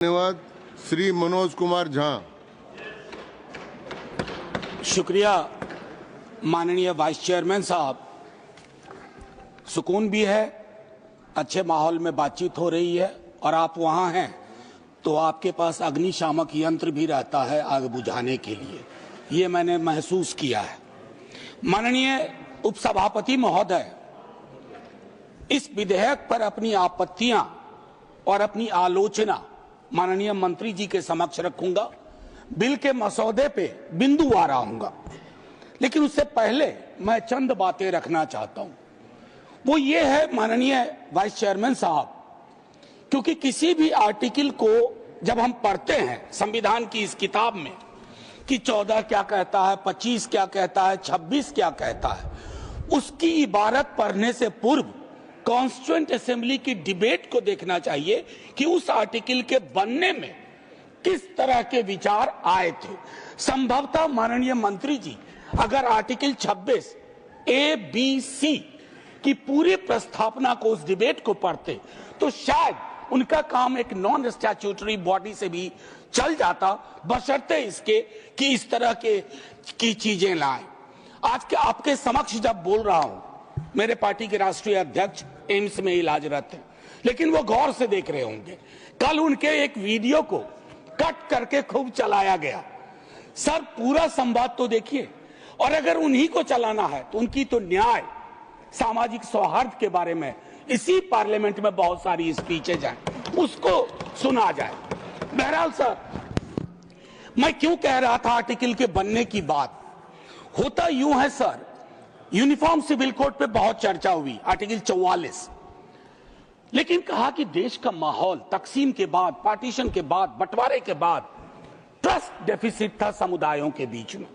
धन्यवाद। श्री मनोज कुमार झा। शुक्रिया माननीय वाइस चेयरमैन साहब। सुकून भी है, अच्छे माहौल में बातचीत हो रही है और आप वहां हैं तो आपके पास अग्निशामक यंत्र भी रहता है आग बुझाने के लिए, ये मैंने महसूस किया है। माननीय उपसभापति महोदय, इस विधेयक पर अपनी आपत्तियां और अपनी आलोचना माननीय मंत्री जी के समक्ष रखूंगा। बिल के मसौदे पे बिंदुवार आऊंगा, लेकिन उससे पहले मैं चंद बातें रखना चाहता हूं। वो ये है माननीय वाइस चेयरमैन साहब, क्योंकि किसी भी आर्टिकल को जब हम पढ़ते हैं संविधान की इस किताब में कि 14 क्या कहता है, 25 क्या कहता है, 26 क्या कहता है, उसकी इबारत पढ़ने से पूर्व कॉन्स्टिट्यूएंट असेंबली की डिबेट को देखना चाहिए कि उस आर्टिकल के बनने में किस तरह के विचार आए थे। संभवतः माननीय मंत्री जी अगर आर्टिकल 26 ए बी सी की पूरी प्रस्तावना को, उस डिबेट को पढ़ते तो शायद उनका काम एक नॉन स्टैट्यूटरी बॉडी से भी चल जाता, बशर्ते इसके कि इस तरह की चीजें लाएं। आज के आपके समक्ष जब बोल रहा हूं, मेरे पार्टी के राष्ट्रीय अध्यक्ष एम्स में इलाजरत हैं, लेकिन वो गौर से देख रहे होंगे। कल उनके एक वीडियो को कट करके खूब चलाया गया। सर, पूरा संवाद तो देखिए, और अगर उन्हीं को चलाना है तो उनकी तो न्याय, सामाजिक सौहार्द के बारे में इसी पार्लियामेंट में बहुत सारी स्पीचेज हैं, उसको सुना जाए। बहरहाल सर, मैं क्यों कह रहा था आर्टिकल के बनने की बात, होता यूं है सर, यूनिफॉर्म सिविल कोड पे बहुत चर्चा हुई, आर्टिकल 44, लेकिन कहा कि देश का माहौल तकसीम के बाद, पार्टीशन के बाद, बंटवारे के बाद ट्रस्ट डेफिसिट था समुदायों के बीच में,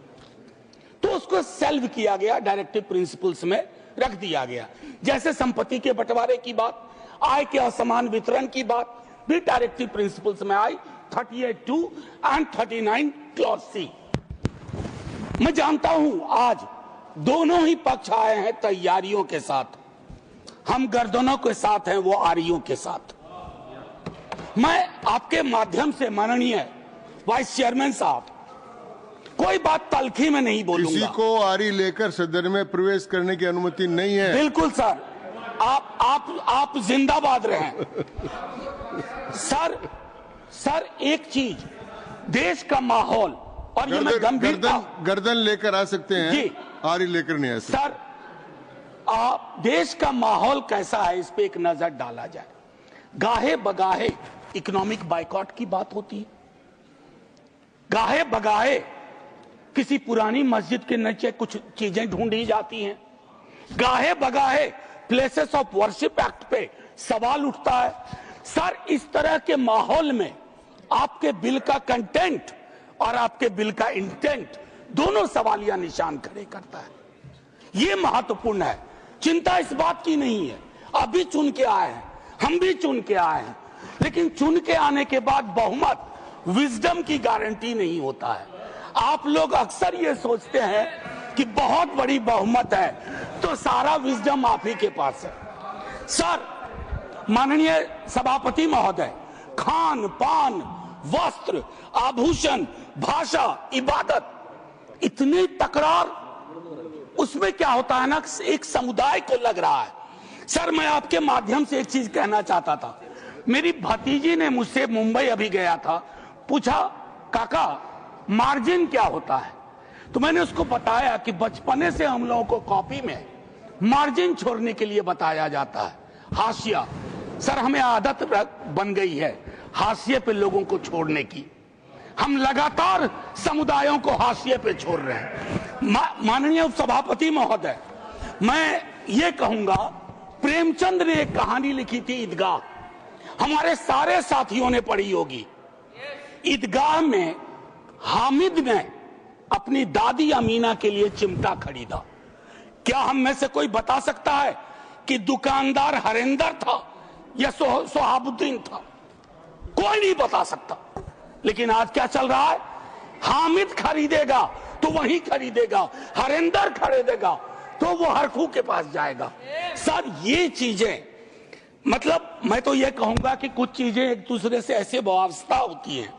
तो उसको सेल्व किया गया, डायरेक्टिव प्रिंसिपल्स में रख दिया गया। जैसे संपत्ति के बंटवारे की बात, आय के असमान वितरण की बात भी डायरेक्टिव प्रिंसिपल्स में आई, 38(2) एंड 39 क्लॉज सी। मैं जानता हूं आज दोनों ही पक्ष आए हैं तैयारियों के साथ, हम गर्दनों के साथ हैं, वो आरियों के साथ। मैं आपके माध्यम से माननीय वाइस चेयरमैन साहब, कोई बात तलखी में नहीं बोलूंगा। किसी को आरी लेकर सदन में प्रवेश करने की अनुमति नहीं है। बिल्कुल सर, आप जिंदाबाद रहें। सर एक चीज, देश का माहौल, और ये मैं गंभीरता, गर्दन लेकर आ सकते हैं जी, आरी लेकर नहीं आ सकते। सर, देश का माहौल कैसा है इस पे एक नजर डाला जाए। गाहे बगाहे इकोनॉमिक बाइकॉट की बात होती है, गाहे बगाहे किसी पुरानी मस्जिद के नीचे कुछ चीजें ढूंढी जाती हैं, गाहे बगाहे प्लेसेस ऑफ वर्शिप एक्ट पे सवाल उठता है। सर, इस तरह के माहौल में आपके बिल का कंटेंट और आपके बिल का इंटेंट दोनों सवालिया निशान खड़े करता है। ये महत्वपूर्ण है। चिंता इस बात की नहीं है, अभी चुन के आए हैं, हम भी चुन के आए हैं, लेकिन चुन के आने के बाद बहुमत विजडम की गारंटी नहीं होता है। आप लोग अक्सर ये सोचते हैं कि बहुत बड़ी बहुमत है तो सारा विजडम आप ही के पास है। सर, माननीय सभापति महोदय, खान पान, वस्त्र, आभूषण, भाषा, इबादत, इतनी तकरार, उसमें क्या होता है ना, एक समुदाय को लग रहा है। सर, मैं आपके माध्यम से एक चीज कहना चाहता था। मेरी भतीजी ने मुझसे, मुंबई अभी गया था, पूछा काका मार्जिन क्या होता है, तो मैंने उसको बताया कि बचपने से हम लोगों को कॉपी में मार्जिन छोड़ने के लिए बताया जाता है, हाशिया। सर, हमें आदत बन गई है हाशिए पे लोगों को छोड़ने की, हम लगातार समुदायों को हाशिए पे छोड़ रहे हैं। माननीय उपसभापति महोदय, मैं ये कहूंगा, प्रेमचंद ने एक कहानी लिखी थी ईदगाह, हमारे सारे साथियों ने पढ़ी होगी। ईदगाह में हामिद ने अपनी दादी अमीना के लिए चिमटा खरीदा। क्या हम में से कोई बता सकता है कि दुकानदार हरेंदर था या सोहाबुद्दीन था? कोई नहीं बता सकता। लेकिन आज क्या चल रहा है, हामिद खरीदेगा तो वही खरीदेगा, हरेंदर खरीदेगा तो वो हरखू के पास जाएगा। सर, ये चीजें मतलब मैं तो ये कहूंगा कि कुछ चीजें एक दूसरे से ऐसे वाबस्ता होती हैं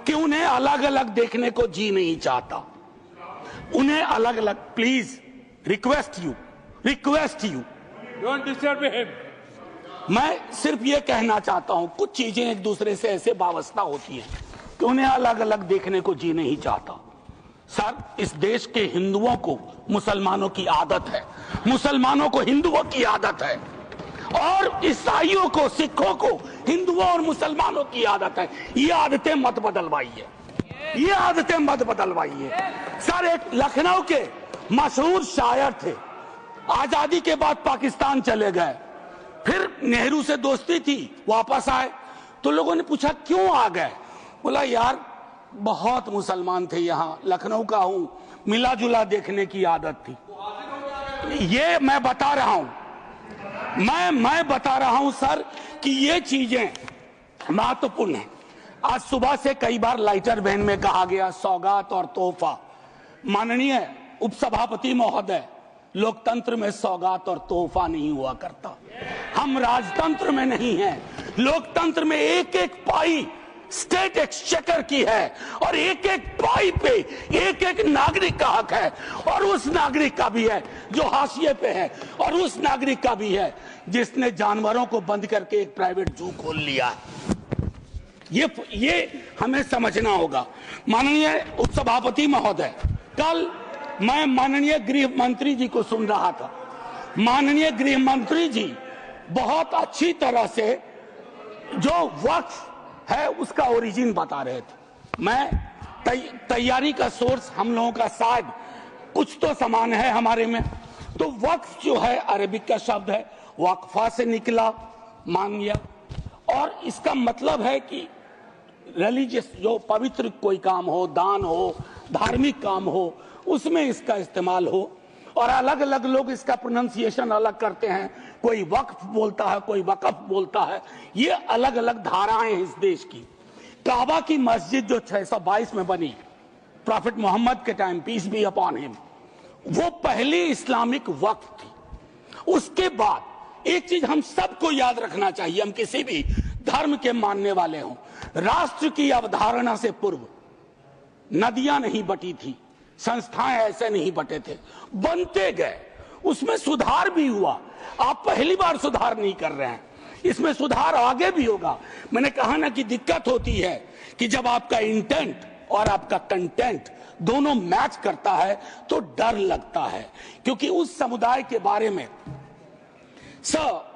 कि उन्हें अलग अलग देखने को जी नहीं चाहता, उन्हें अलग अलग। Please request you Don't disturb him. मैं सिर्फ ये कहना चाहता हूं, कुछ चीजें एक दूसरे से ऐसे वाबस्ता होती हैं कि उन्हें अलग अलग देखने को जी नहीं चाहता। सर, इस देश के हिंदुओं को मुसलमानों की आदत है, मुसलमानों को हिंदुओं की आदत है, और ईसाइयों को, सिखों को हिंदुओं और मुसलमानों की आदत है। ये आदतें मत बदलवाइए, ये आदतें मत बदलवाइए। सर, एक लखनऊ के मशहूर शायर थे, आजादी के बाद पाकिस्तान चले गए, फिर नेहरू से दोस्ती थी, वापस आए तो लोगों ने पूछा क्यों आ गए? बोला यार बहुत मुसलमान थे यहाँ, लखनऊ का हूं, मिला जुला देखने की आदत थी। ये मैं बता रहा हूं, मैं बता रहा हूं सर कि ये चीजें महत्वपूर्ण है। आज सुबह से कई बार लाइटर वैन में कहा गया सौगात और तोहफा। माननीय उपसभापति महोदय, लोकतंत्र में सौगात और तोहफा नहीं हुआ करता। हम राजतंत्र में नहीं हैं, लोकतंत्र में एक एक पाई स्टेट एक्सचेकर की है, और एक एक पाई पे एक एक नागरिक का हक है, और उस नागरिक का भी है जो हाशिए पे है, और उस नागरिक का भी है जिसने जानवरों को बंद करके एक प्राइवेट जू खोल लिया। ये हमें समझना होगा। माननीय उपसभापति महोदय, कल मैं माननीय गृह मंत्री जी को सुन रहा था। माननीय गृह मंत्री जी बहुत अच्छी तरह से जो वक्फ है उसका ओरिजिन बता रहे थे। मैं तैयारी का सोर्स हम लोगों का शायद कुछ तो समान है हमारे में। तो वक्फ जो है अरबिक का शब्द है, वक्फा से निकला, मान लिया, और इसका मतलब है कि रिलीजियस, जो पवित्र कोई काम हो, दान हो, धार्मिक काम हो, उसमें इसका इस्तेमाल हो। और अलग अलग लोग इसका प्रोनाउंसिएशन अलग करते हैं, कोई वक्फ बोलता है, कोई वकफ बोलता है। ये अलग अलग धाराएं हैं इस देश की। काबा की मस्जिद जो 622 में बनी प्रॉफिट मोहम्मद के time, peace be upon him, वो पहली इस्लामिक वक्फ थी। उसके बाद एक चीज हम सबको याद रखना चाहिए, हम किसी भी धर्म के मानने वाले हों, राष्ट्र की अवधारणा से पूर्व नदियां नहीं बटी थी, संस्थाएं ऐसे नहीं बटे थे, बनते गए, उसमें सुधार भी हुआ। आप पहली बार सुधार नहीं कर रहे हैं, इसमें सुधार आगे भी होगा। मैंने कहा ना कि दिक्कत होती है कि जब आपका इंटेंट और आपका कंटेंट दोनों मैच करता है तो डर लगता है, क्योंकि उस समुदाय के बारे में सर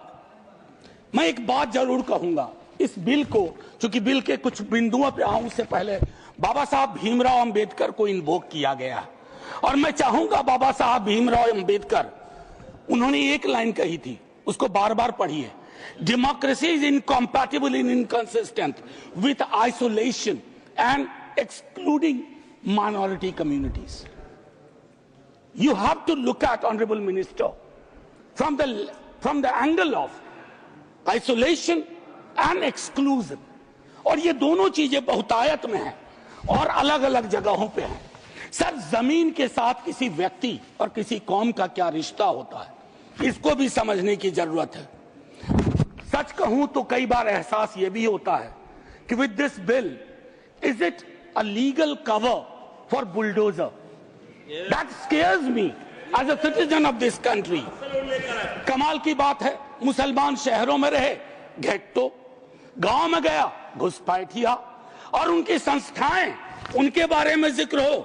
मैं एक बात जरूर कहूंगा। इस बिल को, चूंकि बिल के कुछ बिंदुओं पे आऊं उससे पहले बाबा साहब भीमराव अंबेडकर को इन्वोक किया गया, और मैं चाहूंगा बाबा साहब भीमराव अंबेडकर, उन्होंने एक लाइन कही थी, उसको बार बार पढ़िए। Democracy is incompatible in inconsistent with isolation and excluding minority communities. You have to look at honourable minister from the angle of isolation and exclusion. और ये दोनों चीजें बहुतायत में हैं और अलग अलग जगहों पे हैं। सर, जमीन के साथ किसी व्यक्ति और किसी कौम का क्या रिश्ता होता है, इसको भी समझने की जरूरत है। सच कहूं तो कई बार एहसास ये भी होता है कि with this bill, is it a legal cover for bulldozer? That scares me as a citizen of this country. कमाल की बात है, मुसलमान शहरों में रहे, घेट्टो, गांव में गया घुसपैठिया, और उनकी संस्थाएं, उनके बारे में जिक्र हो,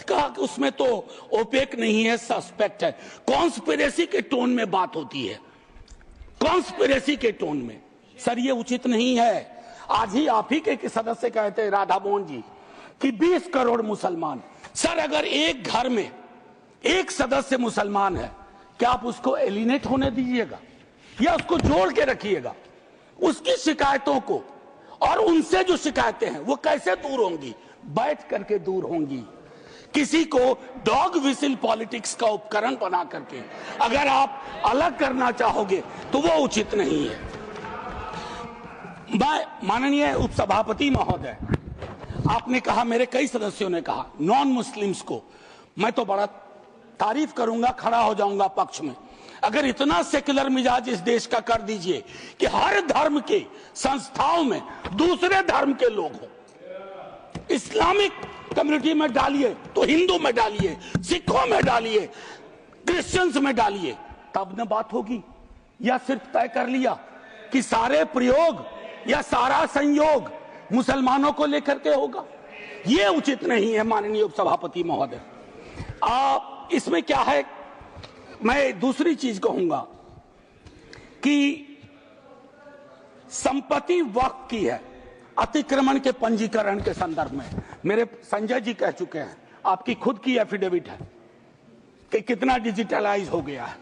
कहा कि उसमें तो ओपेक नहीं है, सस्पेक्ट है। कॉन्स्पिरेसी के टोन में बात होती है, कॉन्स्पिरेसी के टोन में। सर, ये उचित नहीं है। आज ही आप ही के सदस्य कहते हैं, राधा मोहन जी, कि 20 करोड़ मुसलमान। सर, अगर एक घर में एक सदस्य मुसलमान है, क्या आप उसको एलिनेट होने दीजिएगा या उसको जोड़ के रखिएगा? उसकी शिकायतों को और उनसे जो शिकायतें हैं वो कैसे दूर होंगी? बैठ करके दूर होंगी। किसी को डॉग विसिल पॉलिटिक्स का उपकरण बना करके अगर आप अलग करना चाहोगे तो वो उचित नहीं है। माननीय उपसभापति महोदय, आपने कहा, मेरे कई सदस्यों ने कहा, नॉन मुस्लिम्स को, मैं तो बड़ा तारीफ करूंगा, खड़ा हो जाऊंगा पक्ष में, अगर इतना सेक्युलर मिजाज इस देश का कर दीजिए कि हर धर्म के संस्थाओं में दूसरे धर्म के लोग हों, इस्लामिक कम्युनिटी में डालिए तो हिंदू में डालिए, सिखों में डालिए, क्रिश्चियंस में डालिए, तब न बात होगी। या सिर्फ तय कर लिया कि सारे प्रयोग या सारा संयोग मुसलमानों को लेकर के होगा, यह उचित नहीं है माननीय उपसभापति महोदय। इसमें क्या है, मैं दूसरी चीज कहूंगा कि संपत्ति वक्फ की है अतिक्रमण के पंजीकरण के संदर्भ में। मेरे संजय जी कह चुके हैं, आपकी खुद की एफिडेविट है कि कितना डिजिटलाइज हो गया है,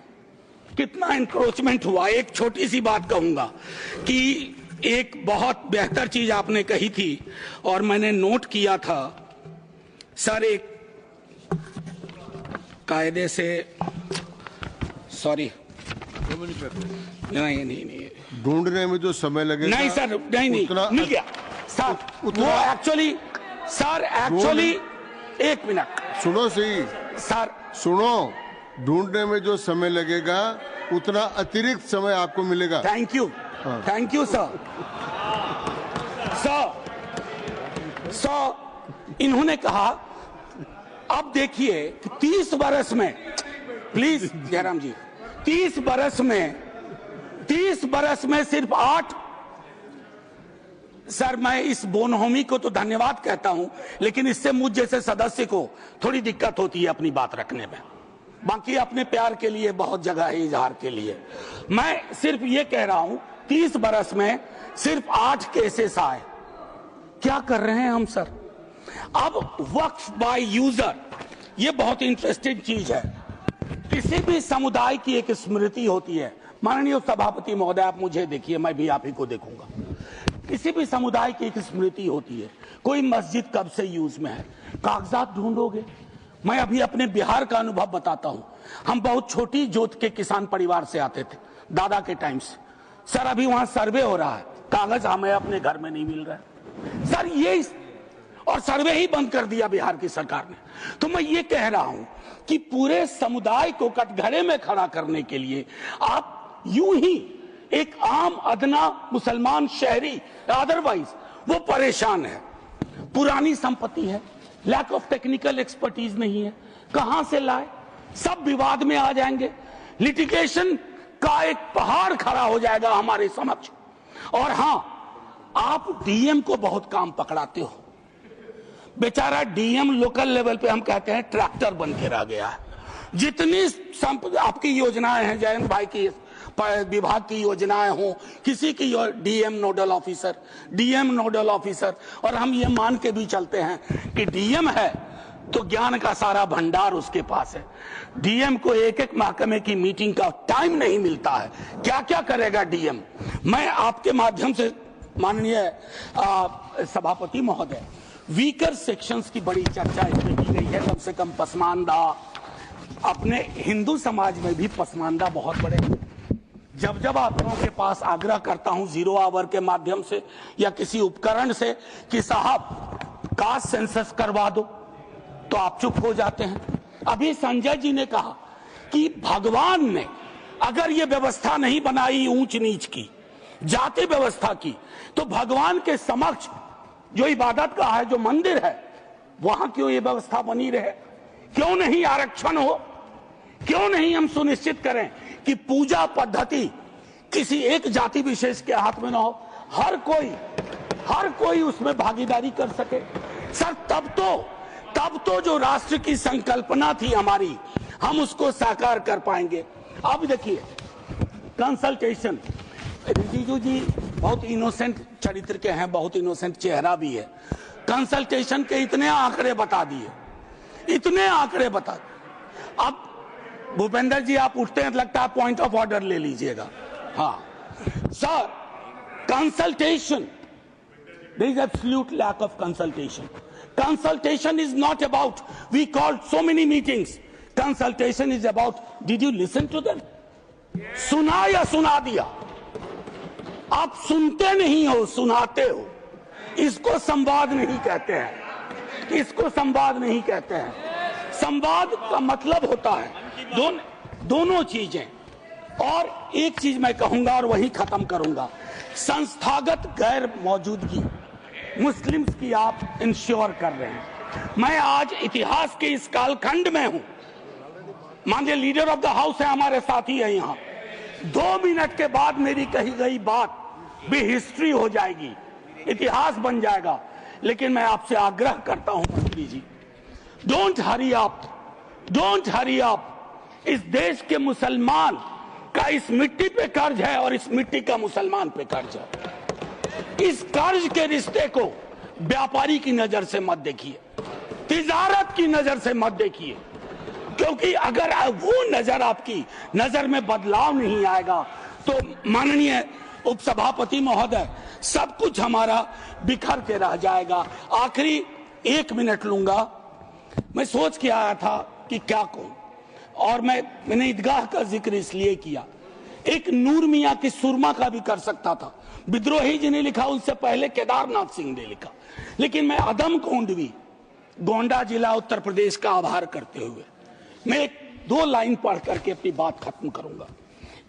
कितना इंक्रोचमेंट हुआ। एक छोटी सी बात कहूंगा कि एक बहुत बेहतर चीज आपने कही थी और मैंने नोट किया था सर, एक कायदे से, सॉरी, नहीं ढूंढने में जो समय लगेगा, नहीं सर, नहीं मिल गया सर, वो एक्चुअली सर, एक्चुअली एक मिनट सुनो सही सर, सुनो, ढूंढने में जो समय लगेगा उतना अतिरिक्त समय आपको मिलेगा। Thank you, thank you sir. इन्होंने कहा, अब देखिए कि 30 बरस में, प्लीज जयराम जी, 30 बरस में सिर्फ 8, सर मैं इस बोनहोमी को तो धन्यवाद कहता हूं, लेकिन इससे मुझ जैसे सदस्य को थोड़ी दिक्कत होती है अपनी बात रखने में। बाकी अपने प्यार के लिए बहुत जगह है इजहार के लिए। मैं सिर्फ ये कह रहा हूं 30 बरस में सिर्फ 8 केसेस आए। क्या कर रहे हैं हम सर? अब वक्फ बाय यूजर, ये बहुत इंटरेस्टिंग चीज है। किसी भी समुदाय की एक स्मृति होती है। माननीय सभापति महोदय, आप मुझे देखिए, मैं भी आप ही को देखूंगा। किसी भी समुदाय की एक स्मृति होती है। कोई मस्जिद कब से यूज में है, कागजात ढूंढोगे। मैं अभी अपने बिहार का अनुभव बताता हूं। हम बहुत छोटी जोत के किसान परिवार से आते थे दादा के टाइम से। सर अभी वहां सर्वे हो रहा है, कागज हमें अपने घर में नहीं मिल रहा है सर, ये और सर्वे ही बंद कर दिया बिहार की सरकार ने। तो मैं ये कह रहा हूं कि पूरे समुदाय को कटघरे में खड़ा करने के लिए आप यूं ही एक आम अदना मुसलमान शहरी, अदरवाइज वो परेशान है। पुरानी संपत्ति है, लैक ऑफ टेक्निकल एक्सपर्टीज नहीं है, कहां से लाए, सब विवाद में आ जाएंगे। लिटिगेशन का एक पहाड़ खड़ा हो जाएगा हमारे समक्ष। और हां, आप डीएम को बहुत काम पकड़ाते हो। बेचारा डीएम लोकल लेवल पे हम कहते हैं ट्रैक्टर बन के रह गया है। जितनी आपकी योजनाएं हैं, जयंत भाई की विभाग की योजनाएं हो, किसी की डीएम नोडल ऑफिसर, और हम ये मान के भी चलते हैं कि डीएम है तो ज्ञान का सारा भंडार उसके पास है। डीएम को एक एक महकमे की मीटिंग का टाइम नहीं मिलता है, क्या क्या करेगा डीएम। मैं आपके माध्यम से माननीय सभापति महोदय, वीकर सेक्शंस की बड़ी चर्चा इसमें की गई है। कम से कम पसमानदा, अपने हिंदू समाज में भी पसमानदा बहुत बड़े। जब जब आप लोगों के पास आग्रह करता हूं जीरो आवर के माध्यम से या किसी उपकरण से कि साहब कास्ट सेंसस करवा दो, तो आप चुप हो जाते हैं। अभी संजय जी ने कहा कि भगवान ने अगर ये व्यवस्था नहीं बनाई ऊंच नीच की, जाति व्यवस्था की, तो भगवान के समक्ष जो इबादत का है, जो मंदिर है, वहां क्यों ये व्यवस्था बनी रहे? क्यों नहीं आरक्षण हो? क्यों नहीं हम सुनिश्चित करें कि पूजा पद्धति किसी एक जाति विशेष के हाथ में ना हो, हर कोई उसमें भागीदारी कर सके। सर तब तो जो राष्ट्र की संकल्पना थी हमारी, हम उसको साकार कर पाएंगे। अब देखिए कंसल्टेशन, रिजिजू जी बहुत इनोसेंट चरित्र के हैं, बहुत इनोसेंट चेहरा भी है। कंसल्टेशन के इतने आंकड़े बता दिए। अब भूपेंद्र जी आप उठते हैं, लगता है पॉइंट ऑफ ऑर्डर ले लीजिएगा। हाँ sir, consultation, there is absolute lack of consultation. Consultation is not about we called so many meetings. Consultation is about did you listen to them? सुना या सुना दिया? आप सुनते नहीं हो, सुनाते हो। इसको संवाद नहीं कहते हैं, संवाद का मतलब होता है दोनों चीजें। और एक चीज मैं कहूंगा और वहीं खत्म करूंगा, संस्थागत गैर मौजूदगी मुस्लिम्स की आप इंश्योर कर रहे हैं। मैं आज इतिहास के इस कालखंड में हूं, माननीय लीडर ऑफ द हाउस है, हमारे साथी है यहाँ, 2 मिनट के बाद मेरी कही गई बात भी हिस्ट्री हो जाएगी, इतिहास बन जाएगा। लेकिन मैं आपसे आग्रह करता हूं मंत्री ji, don't hurry up, don't hurry up. इस देश के मुसलमान का इस मिट्टी पे कर्ज है और इस मिट्टी का मुसलमान पे कर्ज है। इस कर्ज के रिश्ते को व्यापारी की नजर से मत देखिए, तिजारत की नजर से मत देखिए, क्योंकि अगर वो नजर आपकी नजर में बदलाव नहीं आएगा तो माननीय उपसभापति महोदय, सब कुछ हमारा बिखर के रह जाएगा। आखिरी 1 मिनट लूंगा। मैं सोच के आया था कि क्या कहूं, और मैंने ईदगाह का जिक्र इसलिए किया, एक नूर मियां की सुरमा का भी कर सकता था, विद्रोही जी ने लिखा, उससे पहले केदारनाथ सिंह ने लिखा, लेकिन मैं अदम कोंडवी, गोंडा जिला उत्तर प्रदेश का आभार करते हुए मैं 2 लाइन पढ़ करके अपनी बात खत्म करूंगा।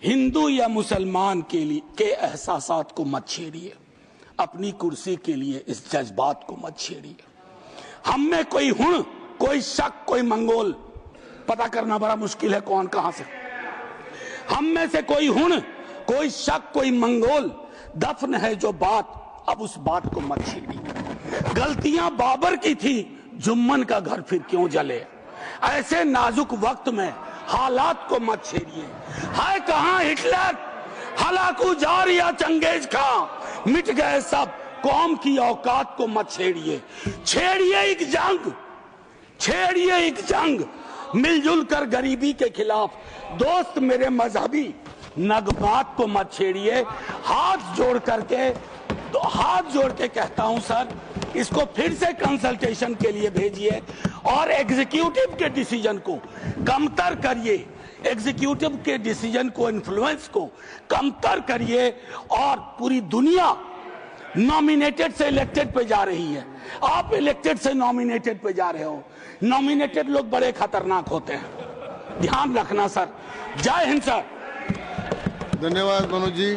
हिंदू या मुसलमान के लिए के एहसासात को मत छेड़िए, अपनी कुर्सी के लिए इस जज्बात को मत छेड़िए। हम में कोई हुण, कोई शक, कोई मंगोल, पता करना बड़ा मुश्किल है कौन कहां से, हम में से कोई हुण, कोई शक, कोई मंगोल दफन है जो बात, अब उस बात को मत छेड़िए। गलतियां बाबर की थी, जुम्मन का घर फिर क्यों जले। ऐसे नाजुक वक्त में हालात को मत छेड़िए। है कहां हिटलर, हलाकू जार या चंगेज खां, मिट गए सब, कौम की औकात को मत छेड़िए। छेड़िए एक जंग, छेड़िए एक जंग मिलजुल कर गरीबी के खिलाफ। दोस्त मेरे मजहबी नगमात को मत छेड़िए। हाथ जोड़ करके, तो हाथ जोड़ के कहता हूं सर, इसको फिर से कंसल्टेशन के लिए भेजिए और एग्जीक्यूटिव के डिसीजन को कमतर करिए, एग्जीक्यूटिव के डिसीजन को, इन्फ्लुएंस को कमतर करिए। और पूरी दुनिया नॉमिनेटेड से इलेक्टेड पे जा रही है, आप इलेक्टेड से नॉमिनेटेड पे जा रहे हो। नॉमिनेटेड लोग बड़े खतरनाक होते हैं, ध्यान रखना सर। जय हिंद सर। धन्यवाद मनोज जी।